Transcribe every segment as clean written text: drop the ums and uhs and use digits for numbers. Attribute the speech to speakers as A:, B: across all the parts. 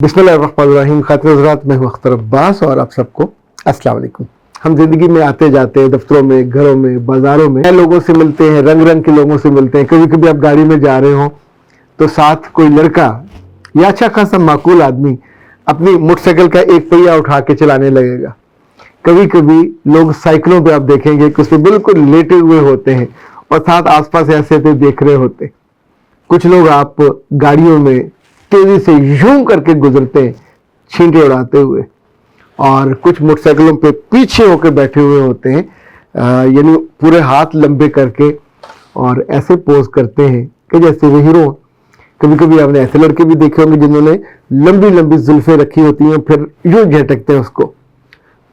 A: बिस्मिल्लाहिर्रहमानिर्रहीम। खातिन हज़रात, मैं हूं अख्तर अब्बास और आप सबको अस्सलाम वालेकुम। हम जिंदगी में आते जाते हैं, दफ्तरों में, घरों में, बाजारों में, नए लोगों से मिलते हैं, रंग रंग के लोगों से मिलते हैं। कभी कभी आप गाड़ी में जा रहे हो तो साथ कोई लड़का या अच्छा खासा माकूल आदमी अपनी मोटरसाइकिल का एक पहिया उठा के चलाने लगेगा। कभी कभी लोग साइकिलों पे आप देखेंगे कि उसमें बिल्कुल लेटे हुए होते हैं और साथ आसपास ऐसे देख रहे होते हैं। कुछ लोग आप गाड़ियों में तेजी से यूं करके गुजरते हैं, छींटे उड़ाते हुए, और कुछ मोटरसाइकिलों पे पीछे होकर बैठे हुए होते हैं, यानी पूरे हाथ लंबे करके और ऐसे पोज करते हैं कि जैसे वो हीरो। कभी कभी आपने ऐसे लड़के भी देखे होंगे जिन्होंने लंबी लंबी जुल्फें रखी होती हैं, फिर यूं झटकते हैं उसको।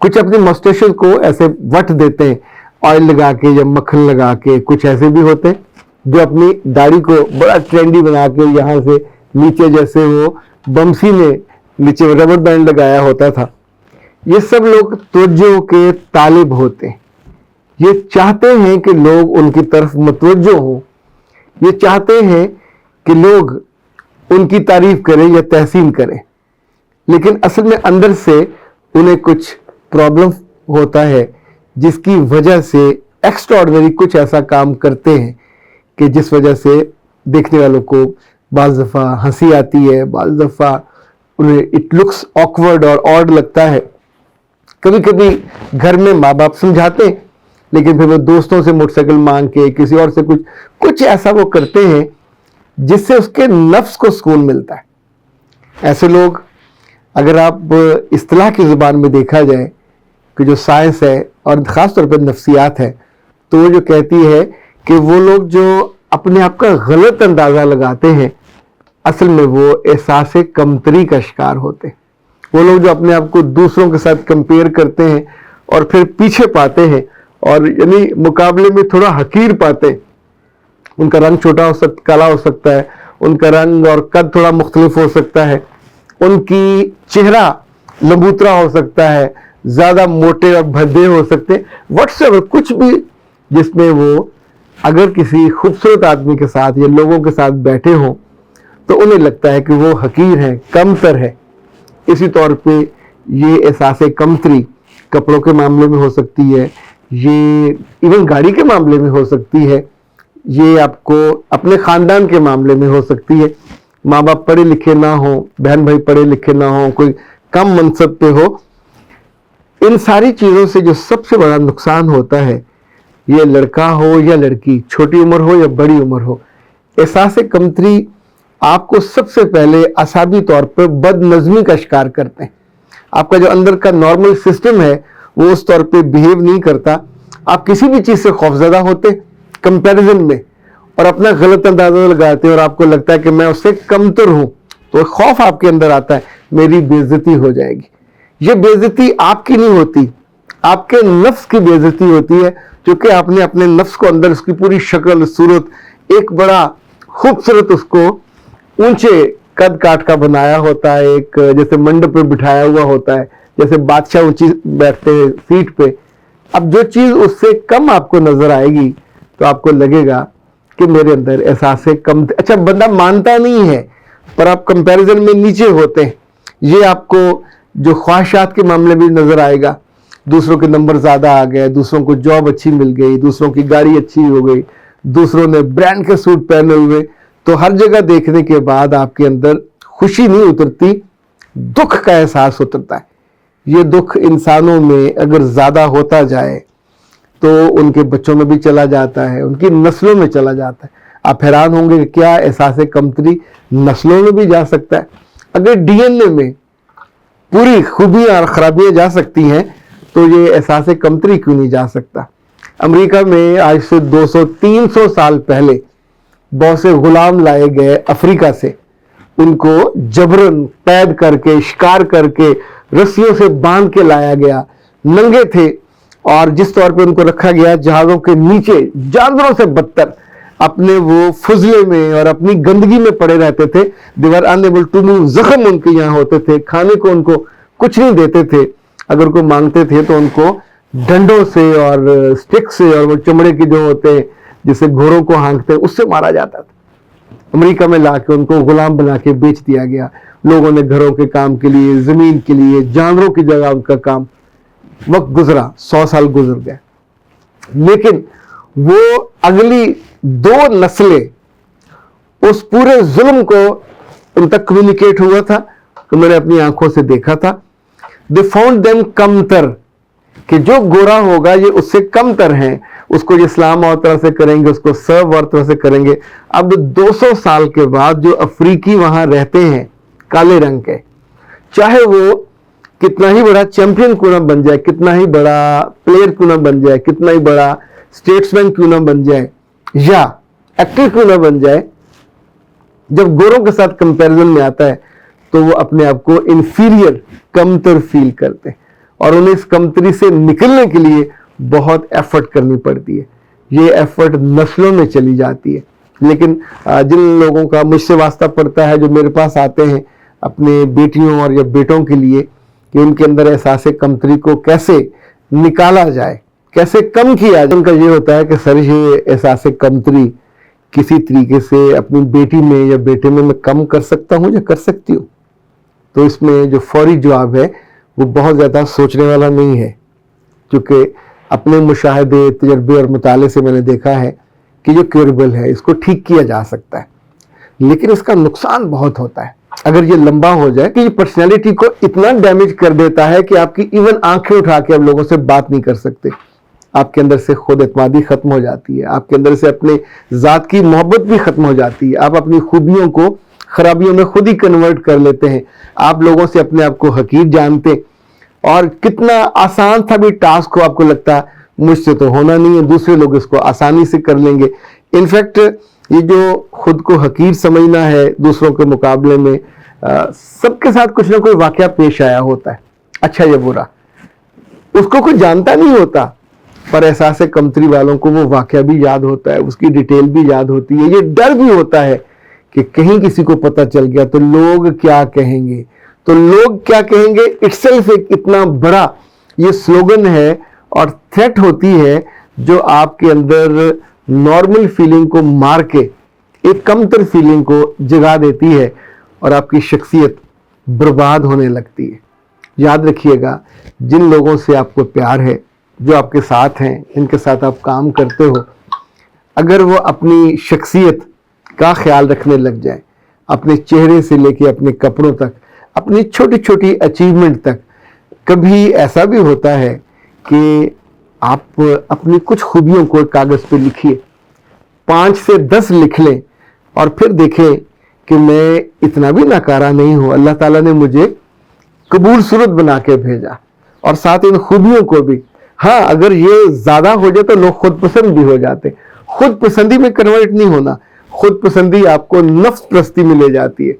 A: कुछ अपनी मस्टैशेस को ऐसे वट देते हैं ऑयल लगा के या मक्खन लगा के। कुछ ऐसे भी होते हैं जो अपनी दाढ़ी को बड़ा ट्रेंडी बना के यहाँ से नीचे, जैसे वो बमसी ने नीचे रबर बैंड लगाया होता था। ये सब लोग तवज्जो के तालिब होते हैं। ये चाहते हैं कि लोग उनकी तरफ मुतवज्जो हों। ये चाहते हैं कि लोग उनकी तारीफ करें या तहसीन करें, लेकिन असल में अंदर से उन्हें कुछ प्रॉब्लम होता है, जिसकी वजह से एक्स्ट्राऑर्डिनरी कुछ ऐसा काम करते हैं कि जिस वजह से देखने वालों को बाज़ दफ़ा हंसी आती है, बाज़ दफ़ा उन्हें इट लुक्स ऑकवर्ड और ऑड लगता है। कभी कभी घर में माँ बाप समझाते हैं, लेकिन फिर वो दोस्तों से मोटरसाइकिल मांग के, किसी और से कुछ ऐसा वो करते हैं जिससे उसके नफ्स को सुकून मिलता है। ऐसे लोग, अगर आप इस्तिलाह की ज़ुबान में देखा जाए कि जो साइंस है और ख़ास तौर पर नफ्सियात है, तो वो जो कहती है कि वो लोग जो अपने आप का गलत अंदाज़ा लगाते हैं, असल में वो एहसास कमतरी का शिकार होते हैं। वो लोग जो अपने आप को दूसरों के साथ कंपेयर करते हैं और फिर पीछे पाते हैं, और यानी मुकाबले में थोड़ा हकीर पाते हैं। उनका रंग छोटा हो सकता, काला हो सकता है, उनका रंग और कद थोड़ा मुख्तलिफ हो सकता है, उनकी चेहरा लंबूतरा हो सकता है, ज़्यादा मोटे और भद्दे हो सकते हैं, व्हाट्सएवर कुछ भी, जिसमें वो अगर किसी खूबसूरत आदमी के साथ या लोगों के साथ बैठे हों तो उन्हें लगता है कि वो हकीर है, कमतर है। इसी तौर पे ये एहसास कमतरी कपड़ों के मामले में हो सकती है, ये इवन गाड़ी के मामले में हो सकती है, ये आपको अपने ख़ानदान के मामले में हो सकती है। माँ बाप पढ़े लिखे ना हो, बहन भाई पढ़े लिखे ना हो, कोई कम मनसब पे हो। इन सारी चीज़ों से जो सबसे बड़ा नुकसान होता है, ये लड़का हो या लड़की, छोटी उम्र हो या बड़ी उम्र हो, एहसास कमतरी आपको सबसे पहले असाबी तौर पर बदनज़मी का शिकार करते हैं। आपका जो अंदर का नॉर्मल सिस्टम है वो उस तौर पे बिहेव नहीं करता। आप किसी भी चीज़ से खौफजदा होते कंपैरिजन में, और अपना गलत अंदाजा लगाते हैं, और आपको लगता है कि मैं उससे कमतर हूँ, तो खौफ आपके अंदर आता है, मेरी बेइज्जती हो जाएगी। ये बेइज्जती आपकी नहीं होती, आपके नफ्स की बेइज्जती होती है, क्योंकि आपने अपने नफ्स को अंदर उसकी पूरी शक्ल सूरत, एक बड़ा खूबसूरत उसको ऊंचे कद काट का बनाया होता है, एक जैसे मंडप पे बिठाया हुआ होता है, जैसे बादशाह ऊंची बैठते हैं सीट पे। अब जो चीज उससे कम आपको नजर आएगी तो आपको लगेगा कि मेरे अंदर एहसास कम। अच्छा, बंदा मानता नहीं है, पर आप कंपैरिजन में नीचे होते हैं। ये आपको जो ख्वाहिशात के मामले में नजर आएगा, दूसरों के नंबर ज्यादा आ गए, दूसरों को जॉब अच्छी मिल गई, दूसरों की गाड़ी अच्छी हो गई, दूसरों ने ब्रांड के सूट पहने हुए, तो हर जगह देखने के बाद आपके अंदर खुशी नहीं उतरती, दुख का एहसास उतरता है। ये दुख इंसानों में अगर ज्यादा होता जाए तो उनके बच्चों में भी चला जाता है, उनकी नस्लों में चला जाता है। आप हैरान होंगे कि क्या एहसास कमतरी नस्लों में भी जा सकता है। अगर डीएनए में पूरी खूबियां और खराबियां जा सकती हैं, तो ये एहसास कमतरी क्यों नहीं जा सकता। अमेरिका में आज से 200-300 साल पहले बहुत से गुलाम लाए गए अफ्रीका से, उनको जबरन कैद करके, शिकार करके, रस्सियों से बांध के लाया गया, नंगे थे, और जिस तौर पे उनको रखा गया जहाज़ों के नीचे, जानवरों से बदतर अपने वो फुजले में और अपनी गंदगी में पड़े रहते थे। दे वर अनएबल टू मूव, जख्म उनके यहाँ होते थे, खाने को उनको कुछ नहीं देते थे, अगर कोई मांगते थे तो उनको डंडों से और स्टिक से, और वो चमड़े के जो होते हैं जिसे घोड़ों को हाँकते हैं, उससे मारा जाता था। अमेरिका में लाके उनको गुलाम बना के बेच दिया गया, लोगों ने घरों के काम के लिए, जमीन के लिए, जानवरों की जगह उनका काम, वक्त गुजरा, 100 साल गुजर गए, लेकिन वो अगली 2 नस्लें उस पूरे जुल्म को उन तक कम्युनिकेट हुआ था, तो मैंने अपनी आंखों से देखा था। दे फाउंड देम कमतर, कि जो गोरा होगा ये उससे कमतर है, उसको इस्लाम और तरह से करेंगे, उसको सर्व और तरह से करेंगे। अब 200 साल के बाद जो अफ्रीकी वहां रहते हैं काले रंग के, चाहे वो कितना ही बड़ा चैंपियन क्यों ना बन जाए, कितना ही बड़ा प्लेयर क्यों ना बन जाए, कितना ही बड़ा स्टेट्समैन क्यों ना बन जाए, या एक्टर क्यों ना बन जाए, जब गोरों के साथ कंपैरिजन में आता है तो वो अपने आप को इंफीरियर, कमतर फील करते हैं, और उन्हें इस कमतरी से निकलने के लिए बहुत एफर्ट करनी पड़ती है। ये एफर्ट नस्लों में चली जाती है। लेकिन जिन लोगों का मुझसे वास्ता पड़ता है, जो मेरे पास आते हैं अपने बेटियों और या बेटों के लिए, कि उनके अंदर एहसास कमतरी को कैसे निकाला जाए, कैसे कम किया जाए, उनका ये होता है कि सर ये एहसास कमतरी किसी तरीके से अपनी बेटी में या बेटे में मैं कम कर सकता हूँ या कर सकती हूँ। तो इसमें जो फौरी जवाब है वो बहुत ज़्यादा सोचने वाला नहीं है, क्योंकि अपने मुशाहदे, तजर्बे और मुताले से मैंने देखा है कि जो क्यूरेबल है, इसको ठीक किया जा सकता है, लेकिन इसका नुकसान बहुत होता है अगर ये लंबा हो जाए, कि ये पर्सनैलिटी को इतना डैमेज कर देता है कि आपकी इवन आंखें उठा के अब लोगों से बात नहीं कर सकते, आपके अंदर से खुद एतमादी खत्म हो जाती है, आपके अंदर से अपने ज़ात की मोहब्बत भी खत्म हो जाती है, आप अपनी खूबियों को खराबियों में खुद ही कन्वर्ट कर लेते हैं, आप लोगों से अपने आप को हकीर जानते, और कितना आसान था भी टास्क को आपको लगता है मुझसे तो होना नहीं है, दूसरे लोग इसको आसानी से कर लेंगे। इनफैक्ट ये जो खुद को हकीर समझना है दूसरों के मुकाबले में, सबके साथ कुछ ना कोई वाकया पेश आया होता है, अच्छा या बुरा, उसको कोई जानता नहीं होता, पर एहसास कमतरी वालों को वो वाकया भी याद होता है, उसकी डिटेल भी याद होती है। ये डर भी होता है कि कहीं किसी को पता चल गया तो लोग क्या कहेंगे, तो लोग क्या कहेंगे इटसेल्फ एक इतना बड़ा ये स्लोगन है और थ्रेट होती है, जो आपके अंदर नॉर्मल फीलिंग को मार के एक कमतर फीलिंग को जगा देती है और आपकी शख्सियत बर्बाद होने लगती है। याद रखिएगा, जिन लोगों से आपको प्यार है, जो आपके साथ हैं, इनके साथ आप काम करते हो, अगर वो अपनी शख्सियत का ख्याल रखने लग जाए, अपने चेहरे से लेके अपने कपड़ों तक, अपनी छोटी छोटी अचीवमेंट तक, कभी ऐसा भी होता है कि आप अपनी कुछ खूबियों को कागज पे लिखिए, 5 से 10 लिख लें और फिर देखें कि मैं इतना भी नाकारा नहीं हूं, अल्लाह ताला ने मुझे कबूल सूरत बना के भेजा, और साथ इन खूबियों को भी। हाँ, अगर ये ज्यादा हो जाए तो लोग खुद पसंद भी हो जाते। खुद पसंदी में कन्वर्ट नहीं होना, खुद पसंदी आपको नफ्स परस्ती में ले जाती है।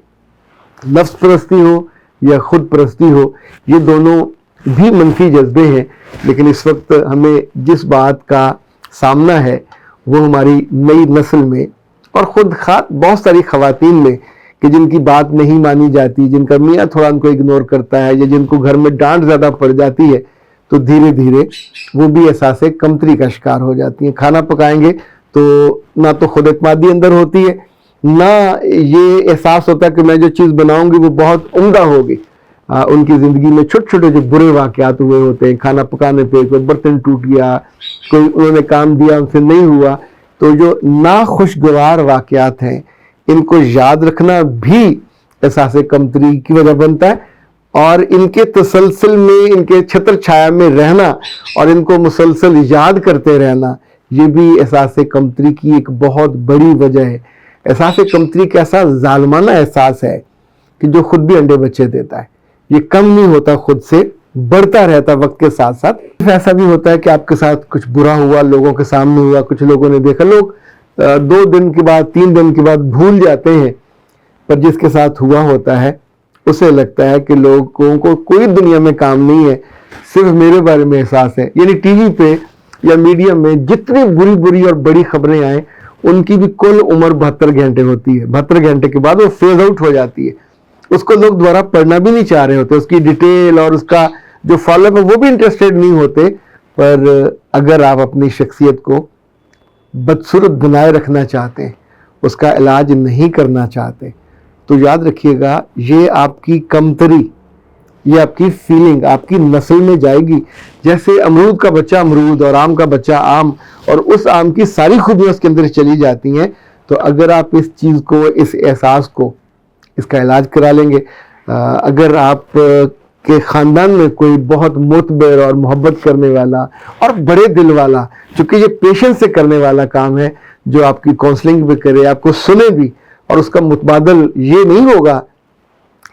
A: नफ्स परस्ती हो या खुद परस्ती हो, ये दोनों भी मनफी जज्बे हैं, लेकिन इस वक्त हमें जिस बात का सामना है वो हमारी नई नस्ल में और खुद बहुत सारी खवातीन में, कि जिनकी बात नहीं मानी जाती, जिनका मियाँ थोड़ा उनको इग्नोर करता है, या जिनको घर में डांट ज़्यादा पड़ जाती है, तो धीरे धीरे वो भी एहसास कमतरी का शिकार हो जाती हैं। खाना पकाएंगे तो ना तो खुद एतमादी अंदर होती है, ना ये एहसास होता कि मैं जो चीज़ बनाऊंगी वो बहुत उम्दा होगी। उनकी ज़िंदगी में छोटे छोटे जो बुरे वाक़यात हुए होते हैं, खाना पकाने पे कोई बर्तन टूट गया, कोई उन्होंने काम दिया उनसे नहीं हुआ, तो जो नाखुशगवार वाक़यात हैं इनको याद रखना भी एहसास कमतरी की वजह बनता है, और इनके तसलसल में, इनके छत्र छाया में रहना और इनको मुसलसल याद करते रहना, ये भी एहसास कमतरी की एक बहुत बड़ी वजह है। एहसास कमतरी कैसा जालमाना एहसास है कि जो खुद भी अंडे बच्चे देता है, ये कम नहीं होता, खुद से बढ़ता रहता वक्त के साथ साथ। ऐसा भी होता है कि आपके साथ कुछ बुरा हुआ, लोगों के सामने हुआ, कुछ लोगों ने देखा, लोग 2 दिन के बाद 3 दिन के बाद भूल जाते हैं, पर जिसके साथ हुआ होता है उसे लगता है कि लोगों को कोई दुनिया में काम नहीं है, सिर्फ मेरे बारे में एहसास है। यानी टीवी पे या मीडिया में जितनी बुरी बुरी और बड़ी खबरें आए, उनकी भी कुल उम्र 72 घंटे होती है। 72 घंटे के बाद वो फेज आउट हो जाती है, उसको लोग दोबारा पढ़ना भी नहीं चाह रहे होते, उसकी डिटेल और उसका जो फॉलोअप है वो भी इंटरेस्टेड नहीं होते। पर अगर आप अपनी शख्सियत को बदसूरत बनाए रखना चाहते हैं, उसका इलाज नहीं करना चाहते, تو یاد رکھیے گا یہ آپ کی کمتری، یہ آپ کی فیلنگ آپ کی نسل میں جائے گی. جیسے امرود کا بچہ امرود اور آم کا بچہ آم، اور اس آم کی ساری خوبیاں اس کے اندر چلی جاتی ہیں. تو اگر آپ اس چیز کو، اس احساس کو، اس کا علاج کرا لیں گے، اگر آپ کے خاندان میں کوئی بہت معتبر اور محبت کرنے والا اور بڑے دل والا، چونکہ یہ پیشنس سے کرنے والا کام ہے، جو آپ کی کونسلنگ بھی کرے، آپ کو سنے بھی، اور اس کا متبادل یہ نہیں ہوگا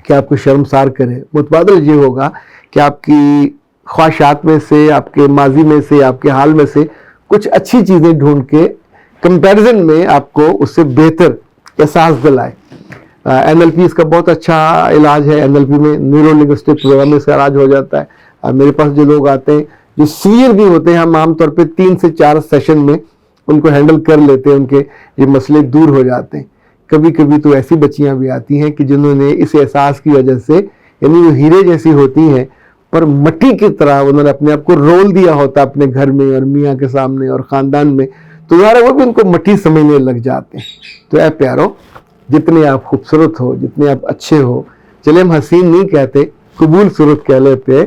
A: کہ آپ کو شرمسار کرے، متبادل یہ ہوگا کہ آپ کی خواہشات میں سے، آپ کے ماضی میں سے، آپ کے حال میں سے کچھ اچھی چیزیں ڈھونڈ کے کمپیریزن میں آپ کو اس سے بہتر احساس دلائے. این ایل پی اس کا بہت اچھا علاج ہے. این ایل پی میں نیورو لنگوسٹک پروگرام سے علاج ہو جاتا ہے. میرے پاس جو لوگ آتے ہیں جو سیویئر بھی ہوتے ہیں، ہم عام طور پہ 3 سے 4 سیشن میں ان کو ہینڈل کر لیتے ہیں، ان کے یہ مسئلے دور ہو جاتے ہیں. کبھی کبھی تو ایسی بچیاں بھی آتی ہیں کہ جنہوں نے اس احساس کی وجہ سے، یعنی وہ ہیرے جیسی ہوتی ہیں پر مٹی کی طرح انہوں نے اپنے آپ کو رول دیا ہوتا اپنے گھر میں اور میاں کے سامنے اور خاندان میں، تو ظاہر وہ بھی ان کو مٹی سمجھنے لگ جاتے ہیں. تو اے پیارو، جتنے آپ خوبصورت ہو، جتنے آپ اچھے ہو، چلے ہم حسین نہیں کہتے، قبول صورت کہہ لیتے ہیں.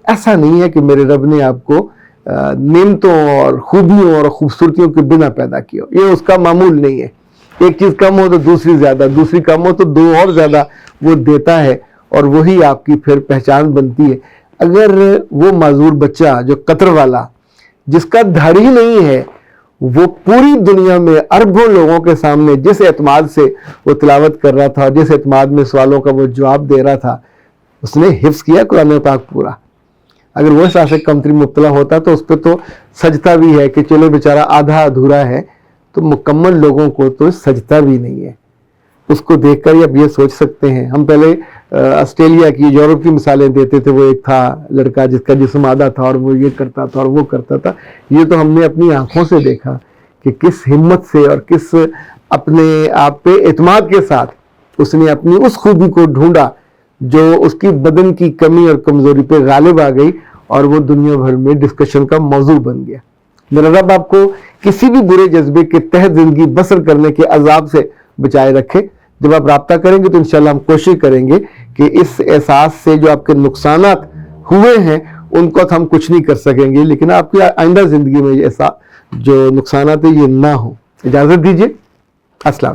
A: ایسا نہیں ہے کہ میرے رب نے آپ کو نعمتوں اور خوبیوں اور خوبصورتیوں کے بنا پیدا کیا، یہ اس کا معمول نہیں ہے. ایک چیز کم ہو تو دوسری زیادہ، دوسری کم ہو تو 2 اور زیادہ وہ دیتا ہے، اور وہی آپ کی پھر پہچان بنتی ہے. اگر وہ معذور بچہ جو قطر والا، جس کا دھڑ ہی نہیں ہے، وہ پوری دنیا میں اربوں لوگوں کے سامنے جس اعتماد سے وہ تلاوت کر رہا تھا، جس اعتماد میں سوالوں کا وہ جواب دے رہا تھا، اس نے حفظ کیا قرآن پاک پورا. اگر وہ اس سے کمتری مبتلا ہوتا تو اس پہ تو سجدہ بھی ہے کہ چلو بیچارہ آدھا ادھورا ہے، تو مکمل لوگوں کو تو سجدہ بھی نہیں ہے. اس کو دیکھ کر اب یہ سوچ سکتے ہیں. ہم پہلے آسٹریلیا کی، یورپ کی مثالیں دیتے تھے. وہ ایک تھا لڑکا جس کا جسم آدھا تھا اور وہ یہ کرتا تھا اور وہ کرتا تھا. یہ تو ہم نے اپنی آنکھوں سے دیکھا کہ کس ہمت سے اور کس اپنے آپ پہ اعتماد کے ساتھ اس نے اپنی اس خوبی کو ڈھونڈا جو اس کی بدن کی کمی اور کمزوری پہ غالب آ گئی، اور وہ دنیا بھر میں ڈسکشن کا موضوع بن گیا. میرا رب آپ کو کسی بھی برے جذبے کے تحت زندگی بسر کرنے کے عذاب سے بچائے رکھے. جب آپ رابطہ کریں گے تو انشاءاللہ ہم کوشش کریں گے کہ اس احساس سے جو آپ کے نقصانات ہوئے ہیں ان کو ہم کچھ نہیں کر سکیں گے، لیکن آپ کی آئندہ زندگی میں ایسا جو نقصانات ہیں یہ نہ ہو. اجازت دیجیے. السلام.